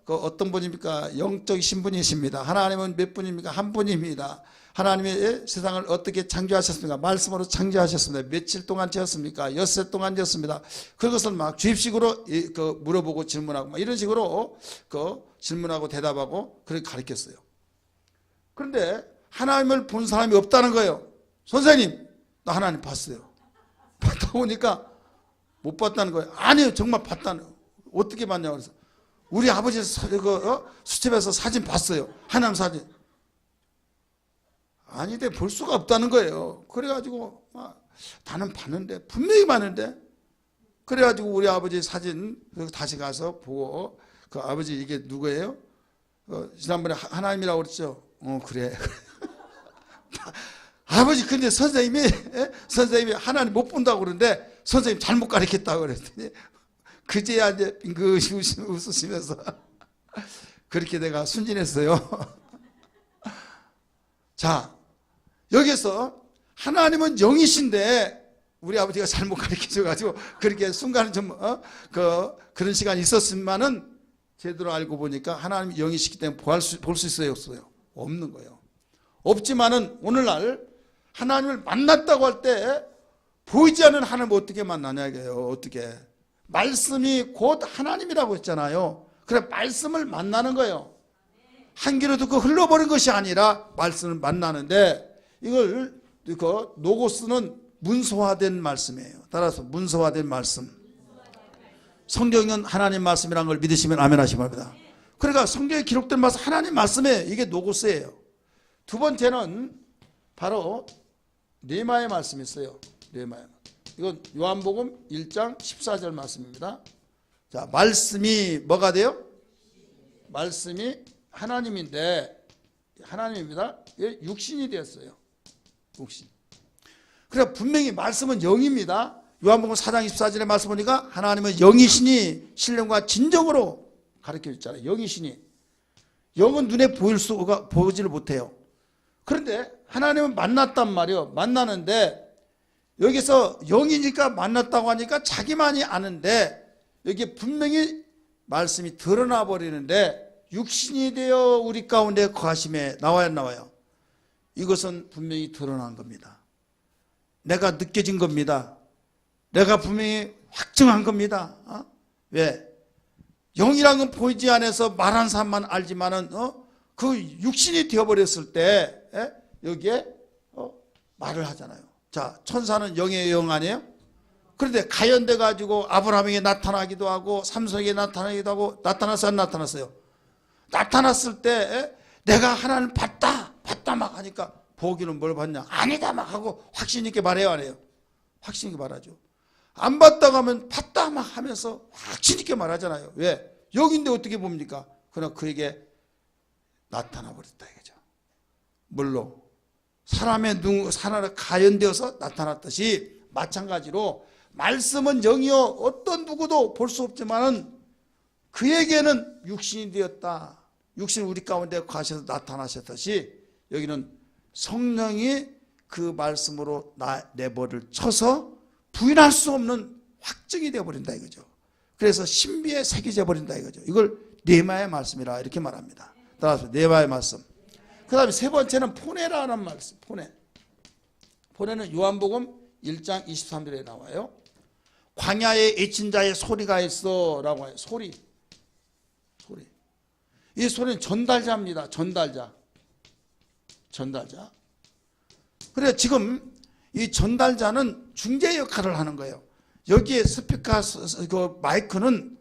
그 어떤 분입니까? 영적 신분이십니다. 하나님은 몇 분입니까? 한 분입니다. 하나님의 세상을 어떻게 창조하셨습니까? 말씀으로 창조하셨습니다. 며칠 동안 지었습니까? 엿새 동안 지었습니다. 그것을 막 주입식으로 물어보고 질문하고 막 이런 식으로 질문하고 대답하고 그렇게 가르쳤어요. 그런데 하나님을 본 사람이 없다는 거예요. 선생님, 나 하나님 봤어요. 봤다 보니까 못 봤다는 거예요. 아니요, 정말 봤다는 거예요. 어떻게 봤냐고 그래서 우리 아버지 수첩에서 사진 봤어요. 하나님 사진. 아닌데 볼 수가 없다는 거예요. 그래가지고 나는 봤는데, 분명히 봤는데, 그래가지고 우리 아버지 사진 다시 가서 보고, 그 아버지 이게 누구예요? 지난번에 하나님이라고 그랬죠. 그래. 아버지 근데 선생님이 하나님 못 본다고 그러는데 선생님 잘못 가르쳤다고 그랬더니 그제야 이제 빙긋이 웃으시면서 그렇게 내가 순진했어요. 자, 여기서 하나님은 영이신데 우리 아버지가 잘못 가르쳐줘가지고 그렇게 순간은 좀 그런 시간이 있었지만은 제대로 알고 보니까 하나님이 영이시기 때문에 볼 수 있어요, 없어요? 없는 거예요. 없지만은 오늘날 하나님을 만났다고 할 때 보이지 않는 하나님을 어떻게 만나냐 이거예요. 어떻게? 말씀이 곧 하나님이라고 했잖아요. 그래 말씀을 만나는 거예요. 한 귀로 듣고 흘러버린 것이 아니라 말씀을 만나는데, 이걸 노고스는 문서화된 말씀이에요. 따라서 문서화된 말씀. 성경은 하나님 말씀이라는 걸 믿으시면 아멘 하시기 바랍니다. 그러니까 성경에 기록된 말씀, 하나님 말씀이에요. 이게 노고스예요. 두 번째는 바로 뇌마의 말씀이 있어요. 뇌마의. 이건 요한복음 1장 14절 말씀입니다. 자, 말씀이 뭐가 돼요? 말씀이 하나님인데, 하나님입니다. 육신이 되었어요. 육신. 그래 분명히 말씀은 영입니다. 요한복음 4장 24절의 말씀 보니까 하나님은 영이시니 신령과 진정으로 가르쳐 줬잖아요. 영이시니. 영은 눈에 보이지를 못해요. 그런데 하나님은 만났단 말이에요. 만나는데 여기서 영이니까 만났다고 하니까 자기만이 아는데 여기에 분명히 말씀이 드러나 버리는데, 육신이 되어 우리 가운데 거하심에 나와요, 안 나와요? 이것은 분명히 드러난 겁니다. 내가 느껴진 겁니다. 내가 분명히 확증한 겁니다. 왜? 영이란 건 보이지 않아서 말하는 사람만 알지만은 그 육신이 되어버렸을 때 여기에 말을 하잖아요. 자, 천사는 영의 영 아니에요? 그런데 가연돼 가지고 아브라함에게 나타나기도 하고 삼손에게 나타나기도 하고 나타났어요, 안 나타났어요? 나타났을 때 내가 하나님 봤다 막 하니까 보기는 뭘 봤냐? 아니다 막 하고 확신 있게 말해요, 안 해요? 확신 있게 말하죠. 안 봤다고 하면 봤다 막 하면서 확신 있게 말하잖아요. 왜? 여기인데 어떻게 봅니까? 그러나 그에게 나타나 버렸다 이거죠. 물론 사람의 사람을 가연되어서 나타났듯이 마찬가지로 말씀은 영이요 어떤 누구도 볼 수 없지만은 그에게는 육신이 되었다. 육신이 우리 가운데 가셔서 나타나셨듯이 여기는 성령이 그 말씀으로 내버를 쳐서 부인할 수 없는 확증이 되어버린다 이거죠. 그래서 신비에 새겨져 버린다 이거죠. 이걸 네마의 말씀이라 이렇게 말합니다. 따라서 네마의 말씀. 그 다음에 세 번째는 포네라는 말씀. 포네는 요한복음 1장 23절에 나와요. 광야에 애친 자의 소리가 있어 라고 해요. 소리. 이 소리는 전달자입니다. 전달자. 그래 지금 이 전달자는 중재 역할을 하는 거예요. 여기에 스피커 그 마이크는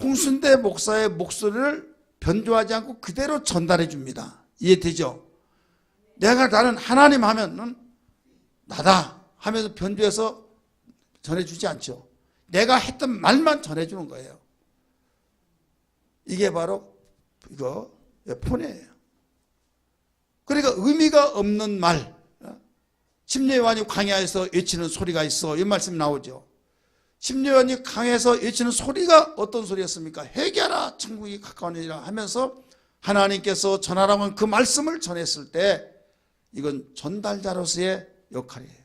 홍순대 목사의 목소리를 변조하지 않고 그대로 전달해 줍니다. 이해되죠? 나는 하나님 하면 나다 하면서 변조해서 전해주지 않죠. 내가 했던 말만 전해주는 거예요. 이게 바로 이거 폰이에요. 그러니까 의미가 없는 말, 심려요한이 광야에서 외치는 소리가 있어 이 말씀이 나오죠. 심려요한이 광야에서 외치는 소리가 어떤 소리였습니까? 회개하라 천국이 가까우니라 하면서 하나님께서 전하라고 한 그 말씀을 전했을 때 이건 전달자로서의 역할이에요.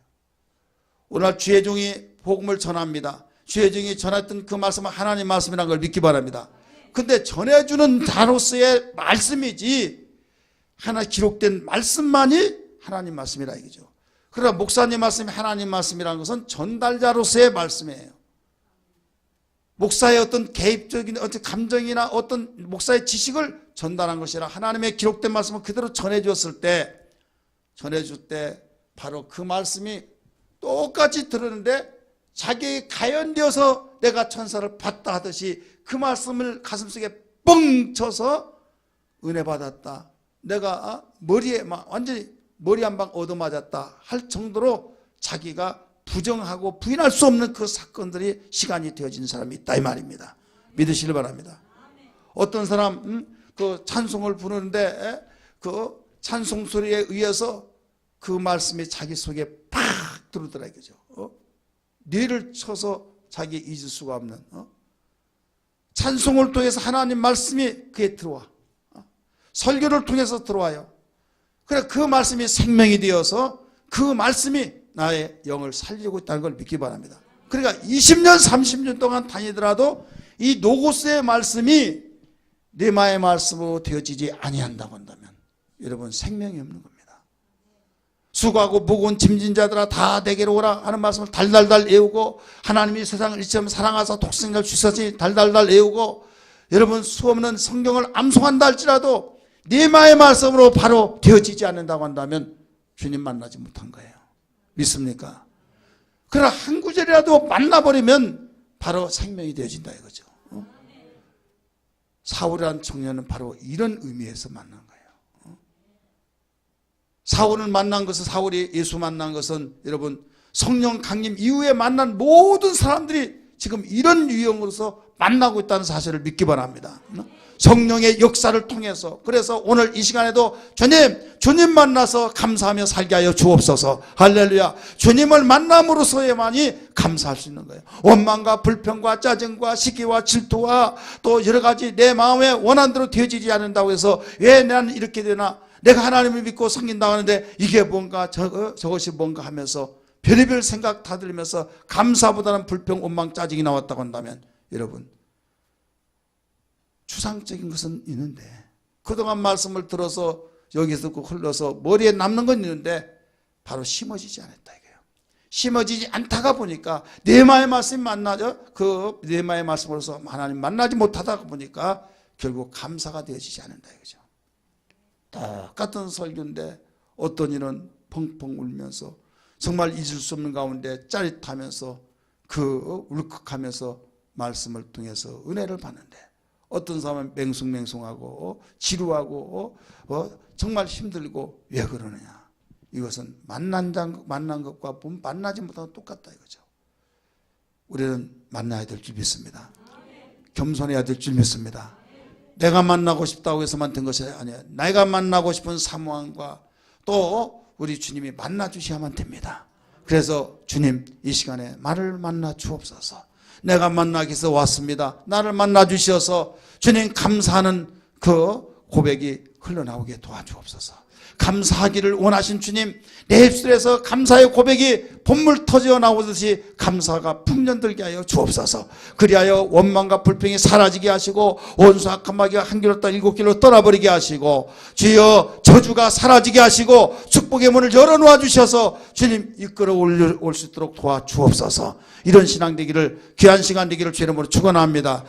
오늘 주의 종이 복음을 전합니다. 주의 종이 전했던 그 말씀은 하나님 말씀이라는 걸 믿기 바랍니다. 근데 전해주는 자로서의 말씀이지 하나 기록된 말씀만이 하나님 말씀이라 이거죠. 그러나 목사님 말씀이 하나님 말씀이라는 것은 전달자로서의 말씀이에요. 목사의 어떤 개입적인 어떤 감정이나 어떤 목사의 지식을 전달한 것이라 하나님의 기록된 말씀을 그대로 전해줬을 때 바로 그 말씀이 똑같이 들었는데 자기의 가연되어서 내가 천사를 봤다 하듯이 그 말씀을 가슴속에 뻥 쳐서 은혜 받았다. 내가 머리에 막 완전히 머리 한 방 얻어맞았다 할 정도로 자기가 부정하고 부인할 수 없는 그 사건들이 시간이 되어진 사람이 있다 이 말입니다. 믿으시길 바랍니다. 어떤 사람 그 찬송을 부르는데 그 찬송 소리에 의해서 그 말씀이 자기 속에 팍 들어오더라 이거죠. 뇌를 쳐서 자기 잊을 수가 없는 찬송을 통해서 하나님 말씀이 그에 들어와. 설교를 통해서 들어와요. 그래 그 말씀이 생명이 되어서 그 말씀이 나의 영을 살리고 있다는 걸 믿기 바랍니다. 그러니까 20년 30년 동안 다니더라도 이 노고스의 말씀이 네마의 말씀으로 되어지지 아니한다고 한다면 여러분 생명이 없는 겁니다. 수고하고 무거운 짐진 자들아 다 내게로 오라 하는 말씀을 달달달 외우고 하나님이 세상을 이처럼 사랑하사 독생자를 주셨으니 달달달 외우고 여러분 수없는 성경을 암송한다 할지라도 네마의 말씀으로 바로 되어지지 않는다고 한다면 주님 만나지 못한 거예요. 믿습니까? 그러나 한 구절이라도 만나버리면 바로 생명이 되어진다 이거죠. 사울이라는 청년은 바로 이런 의미에서 만난 거예요. 사울을 만난 것은 사울이 예수 만난 것은 여러분 성령 강림 이후에 만난 모든 사람들이 지금 이런 유형으로서 만나고 있다는 사실을 믿기 바랍니다. 성령의 역사를 통해서 그래서 오늘 이 시간에도 주님 만나서 감사하며 살게 하여 주옵소서. 할렐루야. 주님을 만남으로서에만이 감사할 수 있는 거예요. 원망과 불평과 짜증과 시기와 질투와 또 여러 가지 내 마음의 원한대로 되어지지 않는다고 해서 왜 나는 이렇게 되나 내가 하나님을 믿고 섬긴다고 하는데 이게 뭔가 저것이 뭔가 하면서 별의별 생각 다 들면서 감사보다는 불평 원망 짜증이 나왔다고 한다면 여러분 추상적인 것은 있는데 그동안 말씀을 들어서 여기서 그 흘러서 머리에 남는 건 있는데 바로 심어지지 않았다 이거예요. 심어지지 않다가 보니까 뇌마의 말씀이 만나죠. 그 뇌마의 말씀으로서 하나님 만나지 못하다 보니까 결국 감사가 되어지지 않는다 이거죠. 똑같은 설교인데 어떤 이는 펑펑 울면서 정말 잊을 수 없는 가운데 짜릿하면서 그 울컥하면서 말씀을 통해서 은혜를 받는데, 어떤 사람은 맹숭맹숭하고 지루하고 정말 힘들고 왜 그러느냐? 이것은 만난 것과 만나지 못하고 똑같다 이거죠. 우리는 만나야 될 줄 믿습니다. 겸손해야 될 줄 믿습니다. 내가 만나고 싶다고 해서만 된 것이 아니에요. 내가 만나고 싶은 사모함과 또 우리 주님이 만나 주셔야만 됩니다. 그래서 주님 이 시간에 나를 만나 주옵소서. 내가 만나기 위해서 왔습니다. 나를 만나 주셔서 주님 감사하는 그 고백이 흘러나오게 도와주옵소서. 감사하기를 원하신 주님, 내 입술에서 감사의 고백이 본물 터져 나오듯이 감사가 풍년들게 하여 주옵소서. 그리하여 원망과 불평이 사라지게 하시고 원수 악한 마귀가 한 길로 떠 일곱 길로 떠나버리게 하시고 주여 저주가 사라지게 하시고 축복의 문을 열어놓아 주셔서 주님 이끌어 올 수 있도록 도와주옵소서. 이런 신앙 되기를, 귀한 시간 되기를 주의 이름으로 축원합니다.